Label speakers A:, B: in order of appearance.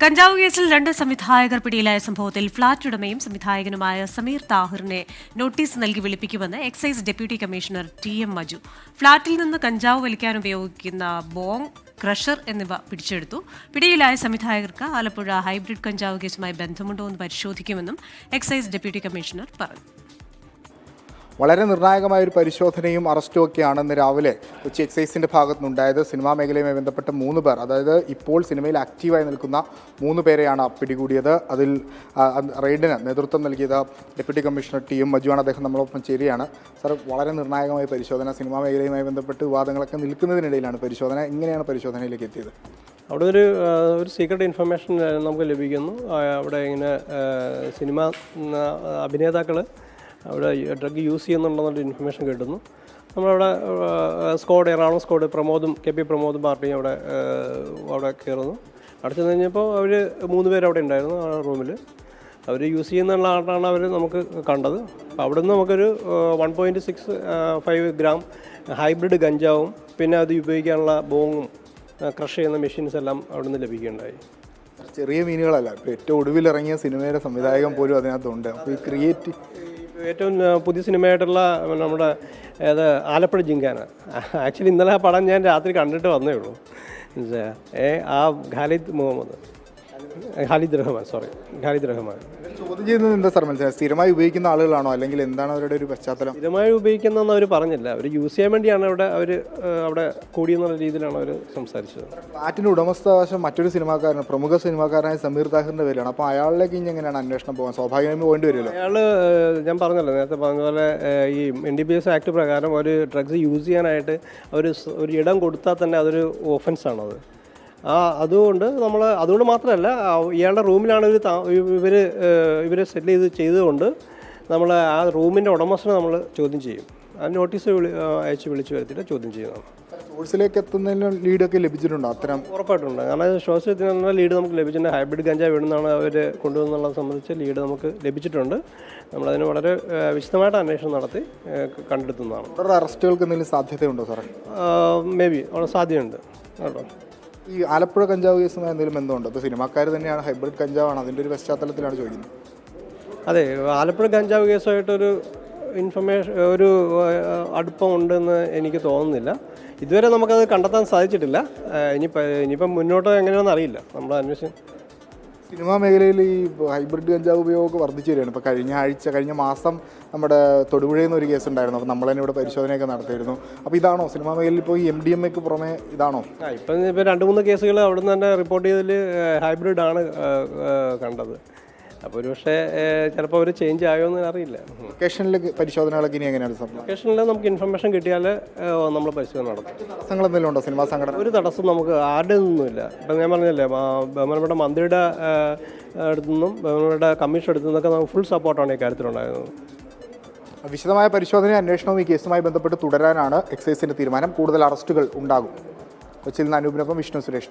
A: കഞ്ചാവ് കേസിൽ 2 സംവിധായകർ പിടിയിലായ സംഭവത്തിൽ ഫ്ളാറ്റ് ഉടമയും സംവിധായകനുമായ സമീർ താഹിറിനെ നോട്ടീസ് നൽകി വിളിപ്പിക്കുമെന്ന് excise deputy commissioner T M. Maju. ഫ്ളാറ്റിൽ നിന്ന് കഞ്ചാവ് വലിക്കാൻ ഉപയോഗിക്കുന്ന ബോങ്, ക്രഷർ എന്നിവ പിടിച്ചെടുത്തു. പിടിയിലായ സംവിധായകർക്ക് ആലപ്പുഴ ഹൈബ്രിഡ് കഞ്ചാവ് കേസുമായി ബന്ധമുണ്ടോ എന്ന് പരിശോധിക്കുമെന്നും എക്സൈസ് ഡെപ്യൂട്ടി കമ്മീഷണർ പറഞ്ഞു.
B: വളരെ നിർണായകമായ ഒരു പരിശോധനയും അറസ്റ്റും ഒക്കെയാണ് ഇന്ന് രാവിലെ കൊച്ചി എക്സൈസിൻ്റെ ഭാഗത്തുനിന്നുണ്ടായത്. സിനിമാ മേഖലയുമായി ബന്ധപ്പെട്ട 3 പേർ, അതായത് ഇപ്പോൾ സിനിമയിൽ ആക്റ്റീവായി നിൽക്കുന്ന 3 പേരെയാണ് പിടികൂടിയത്. അതിൽ റെയ്ഡിന് നേതൃത്വം നൽകിയത് ഡെപ്യൂട്ടി കമ്മീഷണർ ടി.എം. മജുവാണ്. അദ്ദേഹം നമ്മളൊപ്പം ചേരുകയാണ്. സാർ, വളരെ നിർണായകമായ പരിശോധന, സിനിമാ മേഖലയുമായി ബന്ധപ്പെട്ട് വിവാദങ്ങളൊക്കെ നിൽക്കുന്നതിനിടയിലാണ് പരിശോധന. എങ്ങനെയാണ് പരിശോധനയിലേക്ക് എത്തിയത്?
C: അവിടെ ഒരു സീക്രട്ട് ഇൻഫർമേഷൻ നമുക്ക് ലഭിക്കുന്നു. അവിടെ ഇങ്ങനെ സിനിമ അഭിനേതാക്കൾ അവിടെ ഡ്രഗ് യൂസ് ചെയ്യുന്നുണ്ടെന്നൊരു ഇൻഫർമേഷൻ കിട്ടുന്നു. നമ്മളവിടെ സ്ക്വാഡ്, എറണാകുളം സ്ക്വാഡ്, കെ.പി. പ്രമോദും പാർട്ടിയും അവിടെ കയറുന്നു. അവിടെ ചെന്ന് കഴിഞ്ഞപ്പോൾ അവർ 3 പേര് അവിടെ ഉണ്ടായിരുന്നു ആ റൂമിൽ. അവർ യൂസ് ചെയ്യുന്നുള്ള ആളാണ് അവർ നമുക്ക് കണ്ടത്. അപ്പോൾ അവിടെ നിന്ന് നമുക്കൊരു 1.65 ഗ്രാം ഹൈബ്രിഡ് ഗഞ്ചാവും പിന്നെ അത് ഉപയോഗിക്കാനുള്ള ബോങ്ങും ക്രഷ് ചെയ്യുന്ന മെഷീൻസ് എല്ലാം അവിടെ നിന്ന് ലഭിക്കുകയുണ്ടായി.
B: ചെറിയ മീനുകളല്ല, ഇപ്പോൾ ഏറ്റവും ഒടുവിലിറങ്ങിയ സിനിമയുടെ സംവിധായകൻ പോലും അതിനകത്തുണ്ട്. അപ്പോൾ ഈ
C: ഏറ്റവും പുതിയ സിനിമയായിട്ടുള്ള നമ്മുടെ ആലപ്പുഴ ജിങ്കാന, ആക്ച്വലി ഇന്നലെ ആ പടം ഞാൻ രാത്രി കണ്ടിട്ട് വന്നേ ഉള്ളൂ. ആ ഖാലിദ് റഹ്മാൻ
B: ചോദ്യം ചെയ്യുന്നത് എന്താ സാർ മനസ്സിലായി? സ്ഥിരമായി ഉപയോഗിക്കുന്ന ആളുകളാണോ, അല്ലെങ്കിൽ എന്താണ് അവരുടെ ഒരു പശ്ചാത്തലം?
C: സ്ഥിരമായി ഉപയോഗിക്കുന്നതെന്ന് അവർ പറഞ്ഞില്ല. അവർ യൂസ് ചെയ്യാൻ വേണ്ടിയാണ് അവിടെ കൂടിയെന്നുള്ള രീതിയിലാണ് അവർ സംസാരിച്ചത്.
B: ഫ്ലാറ്റിൻ്റെ ഉടമസ്ഥാവകാശം മറ്റൊരു പ്രമുഖ സിനിമാക്കാരനായ സമീർ താഹിറിൻ്റെ പേരിലാണ്. അപ്പോൾ അയാളിലേക്ക് ഇനി എങ്ങനെയാണ് അന്വേഷണം പോകാൻ? സ്വാഭാവികമായി പോകേണ്ടി വരുമല്ലോ.
C: ഞാൻ പറഞ്ഞല്ലോ, നേരത്തെ പറഞ്ഞ പോലെ ഈ NDPS ആക്ട് പ്രകാരം ഒരു ഡ്രഗ്സ് യൂസ് ചെയ്യാനായിട്ട് ഒരു ഇടം കൊടുത്താൽ തന്നെ അതൊരു ഒഫൻസാണത്. അതുകൊണ്ട് മാത്രമല്ല, ഇയാളുടെ റൂമിലാണ് ഇവർ സെറ്റിൽ ചെയ്തുകൊണ്ട് നമ്മൾ ആ റൂമിൻ്റെ ഉടമസ്ഥനെ നമ്മൾ ചോദ്യം ചെയ്യും. ആ നോട്ടീസ് അയച്ച് വിളിച്ച് വരുത്തിയിട്ട് ചോദ്യം ചെയ്യുന്നതാണ്.
B: സോഴ്സിലേക്ക് എത്തുന്നതിന് ലീഡൊക്കെ ലഭിച്ചിട്ടുണ്ടോ? അത്തരം
C: ഉറപ്പായിട്ടുണ്ട്. കാരണം സോഴ്സിൽ എത്തുന്ന ലീഡ് നമുക്ക് ലഭിച്ചിട്ടുണ്ട്. ഹൈബ്രിഡ് ഗഞ്ചാവ് എവിടുന്നാണ് അവർ കൊണ്ടുവന്നുള്ളത് സംബന്ധിച്ച് ലീഡ് നമുക്ക് ലഭിച്ചിട്ടുണ്ട്. നമ്മളതിന് വളരെ വിശദമായിട്ട് അന്വേഷണം നടത്തി കണ്ടെത്തുന്നതാണ്.
B: അറസ്റ്റുകൾക്ക് എന്തെങ്കിലും സാധ്യതയുണ്ടോ സാറേ?
C: മേ ബി അവിടെ സാധ്യതയുണ്ട് കേട്ടോ.
B: ഈ ആലപ്പുഴ കഞ്ചാവ് കേസുമായി എന്തെങ്കിലും ബന്ധമുണ്ടോ? ഇപ്പോൾ സിനിമാക്കാർ തന്നെയാണ്, ഹൈബ്രിഡ് കഞ്ചാവാണ്, അതിൻ്റെ ഒരു പശ്ചാത്തലത്തിലാണ് ചോദിക്കുന്നത്.
C: അതെ, ആലപ്പുഴ കഞ്ചാവ് കേസുമായിട്ടൊരു ഒരു അടുപ്പം ഉണ്ടെന്ന് എനിക്ക് തോന്നുന്നില്ല. ഇതുവരെ നമുക്കത് കണ്ടെത്താൻ സാധിച്ചിട്ടില്ല. ഇനിയിപ്പം മുന്നോട്ട് എങ്ങനെയാണെന്ന് അറിയില്ല. നമ്മൾ അന്വേഷിച്ച്
B: സിനിമാ മേഖലയിൽ ഈ ഹൈബ്രിഡ് കഞ്ചാവ് ഉപയോഗമൊക്കെ വർദ്ധിച്ചു വരികയാണ്. ഇപ്പോൾ കഴിഞ്ഞ മാസം നമ്മുടെ തൊടുപുഴയിൽ നിന്ന് ഒരു കേസ് ഉണ്ടായിരുന്നു. അപ്പോൾ നമ്മൾ തന്നെ ഇവിടെ പരിശോധനയൊക്കെ നടത്തിയിരുന്നു. അപ്പോൾ ഇതാണോ സിനിമാ മേഖലയിൽ ഇപ്പോൾ ഈ MDMAക്ക് പുറമെ ഇതാണോ?
C: ഇപ്പം 2-3 കേസുകൾ അവിടെ നിന്ന് തന്നെ റിപ്പോർട്ട് ചെയ്തതിൽ ഹൈബ്രിഡാണ് കണ്ടത്. അപ്പോൾ ഒരു പക്ഷേ ചിലപ്പോൾ അവർ ചേഞ്ച് ആയോന്ന് അറിയില്ല.
B: ലൊക്കേഷനിൽ പരിശോധനകളൊക്കെ ഇനി എങ്ങനെയാണ് സാർ?
C: ലൊക്കേഷനിൽ നമുക്ക് ഇൻഫർമേഷൻ കിട്ടിയാൽ നമ്മൾ പരിശോധന നടത്തും.
B: തടസ്സങ്ങൾ എന്തെങ്കിലും ഉണ്ടോ സിനിമാ സംഘടന?
C: ഒരു തടസ്സം നമുക്ക് ആരുടെ നിന്നുമില്ല. ഇപ്പം ഞാൻ പറഞ്ഞല്ലേ, ബഹുമാനപ്പെട്ട മന്ത്രിയുടെ അടുത്തു നിന്നും ബഹുമാനപ്പെട്ട കമ്മീഷൻ അടുത്തു നിന്നൊക്കെ നമുക്ക് ഫുൾ സപ്പോർട്ടാണ് ഈ കാര്യത്തിലുണ്ടായിരുന്നത്.
B: വിശദമായ പരിശോധനയും അന്വേഷണവും ഈ കേസുമായി ബന്ധപ്പെട്ട് തുടരാനാണ് എക്സൈസിൻ്റെ തീരുമാനം. കൂടുതൽ അറസ്റ്റുകൾ ഉണ്ടാകും. കൊച്ചിയിൽ നിന്ന് അനൂപിനൊപ്പം വിഷ്ണു സുരേഷ്.